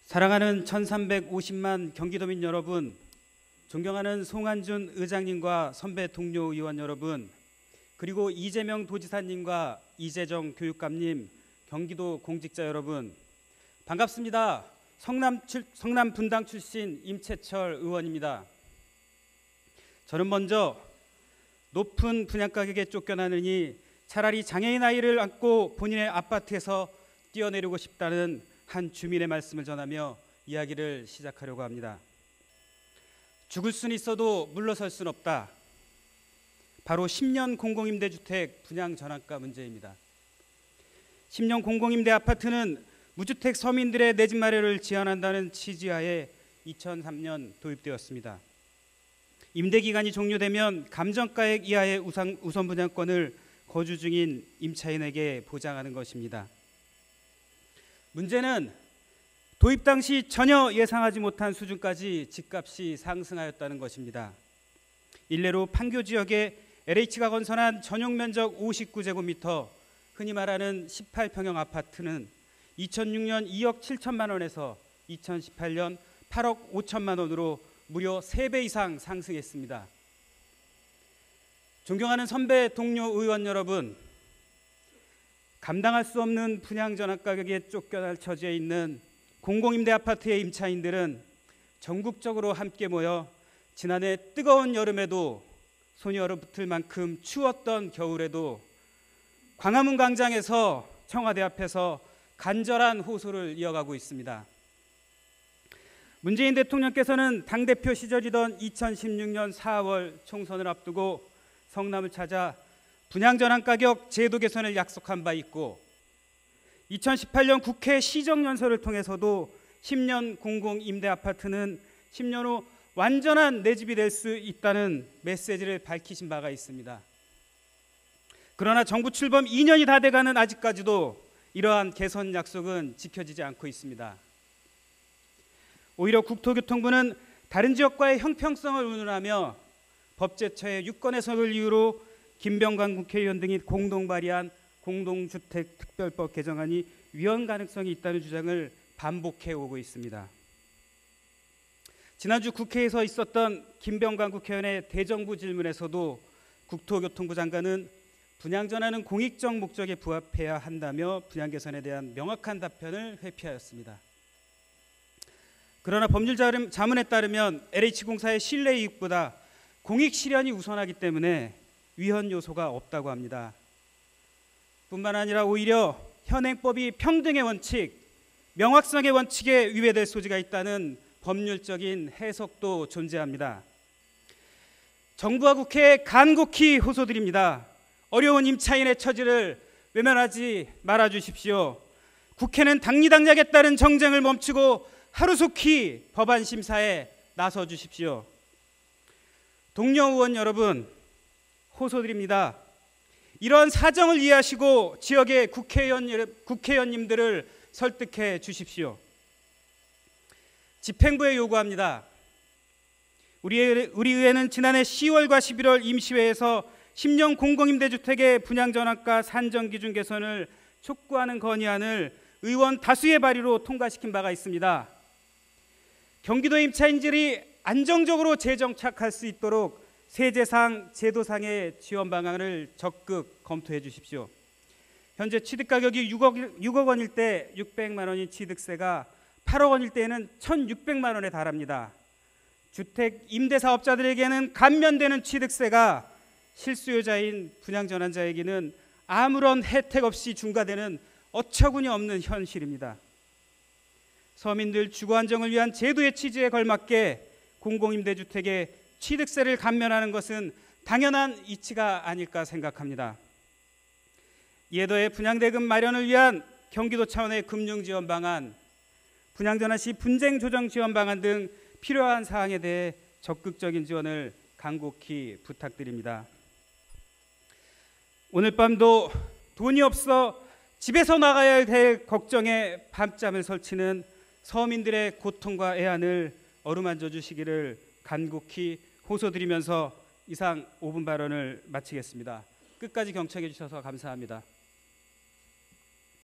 사랑하는 1350만 경기도민 여러분, 존경하는 송한준 의장님과 선배 동료 의원 여러분, 그리고 이재명 도지사님과 이재정 교육감님, 경기도 공직자 여러분, 반갑습니다. 성남 분당 출신 임채철 의원입니다. 저는 먼저 높은 분양가격에 쫓겨나느니 차라리 장애인 아이를 안고 본인의 아파트에서 뛰어내리고 싶다는 한 주민의 말씀을 전하며 이야기를 시작하려고 합니다. 죽을 수는 있어도 물러설 수는 없다. 바로 10년 공공임대주택 분양 전환가 문제입니다. 10년 공공임대 아파트는 무주택 서민들의 내 집 마련을 지원한다는 취지하에 2003년 도입되었습니다. 임대기간이 종료되면 감정가액 이하의 우선 분양권을 거주 중인 임차인에게 보장하는 것입니다. 문제는 도입 당시 전혀 예상하지 못한 수준까지 집값이 상승하였다는 것입니다. 일례로 판교 지역에 LH가 건설한 전용 면적 59제곱미터, 흔히 말하는 18평형 아파트는 2006년 2억 7천만 원에서 2018년 8억 5천만 원으로 무려 3배 이상 상승했습니다. 존경하는 선배 동료 의원 여러분, 감당할 수 없는 분양 전환 가격에 쫓겨날 처지에 있는 공공임대 아파트의 임차인들은 전국적으로 함께 모여 지난해 뜨거운 여름에도 손이 얼어붙을 만큼 추웠던 겨울에도 광화문 광장에서 청와대 앞에서 간절한 호소를 이어가고 있습니다. 문재인 대통령께서는 당대표 시절이던 2016년 4월 총선을 앞두고 성남을 찾아 분양전환 가격 제도 개선을 약속한 바 있고, 2018년 국회 시정연설을 통해서도 10년 공공임대 아파트는 10년 후 완전한 내 집이 될 수 있다는 메시지를 밝히신 바가 있습니다. 그러나 정부 출범 2년이 다 돼가는 아직까지도 이러한 개선 약속은 지켜지지 않고 있습니다. 오히려 국토교통부는 다른 지역과의 형평성을 운운하며 법제처의 유권 해석을 이유로 김병관 국회의원 등이 공동 발의한 공동주택특별법 개정안이 위헌 가능성이 있다는 주장을 반복해 오고 있습니다. 지난주 국회에서 있었던 김병관 국회의원의 대정부 질문에서도 국토교통부 장관은 분양 전환은 공익적 목적에 부합해야 한다며 분양 개선에 대한 명확한 답변을 회피하였습니다. 그러나 법률 자문에 따르면 LH공사의 실내 이익보다 공익 실현이 우선하기 때문에 위헌 요소가 없다고 합니다. 뿐만 아니라 오히려 현행법이 평등의 원칙, 명확성의 원칙에 위배될 소지가 있다는 법률적인 해석도 존재합니다. 정부와 국회에 간곡히 호소드립니다. 어려운 임차인의 처지를 외면하지 말아주십시오. 국회는 당리당략에 따른 정쟁을 멈추고 하루속히 법안 심사에 나서주십시오. 동료 의원 여러분, 호소드립니다. 이런 사정을 이해하시고 지역의 국회의원님들을 설득해 주십시오. 집행부에 요구합니다. 우리 의회는 지난해 10월과 11월 임시회에서 10년 공공임대주택의 분양전환가 산정기준 개선을 촉구하는 건의안을 의원 다수의 발의로 통과시킨 바가 있습니다. 경기도 임차인들이 안정적으로 재정착할 수 있도록 세제상, 제도상의 지원 방안을 적극 검토해 주십시오. 현재 취득가격이 6억 원일 때 600만 원인 취득세가 8억 원일 때에는 1,600만 원에 달합니다. 주택 임대사업자들에게는 감면되는 취득세가 실수요자인 분양전환자에게는 아무런 혜택 없이 중과되는 어처구니 없는 현실입니다. 서민들 주거 안정을 위한 제도의 취지에 걸맞게 공공임대주택의 취득세를 감면하는 것은 당연한 이치가 아닐까 생각합니다. 이에 더해 분양대금 마련을 위한 경기도 차원의 금융지원 방안, 분양전환 시 분쟁 조정 지원 방안 등 필요한 사항에 대해 적극적인 지원을 간곡히 부탁드립니다. 오늘 밤도 돈이 없어 집에서 나가야 될 걱정에 밤잠을 설치는 서민들의 고통과 애안을 어루만져 주시기를 간곡히 호소드리면서 이상 5분 발언을 마치겠습니다. 끝까지 경청해 주셔서 감사합니다.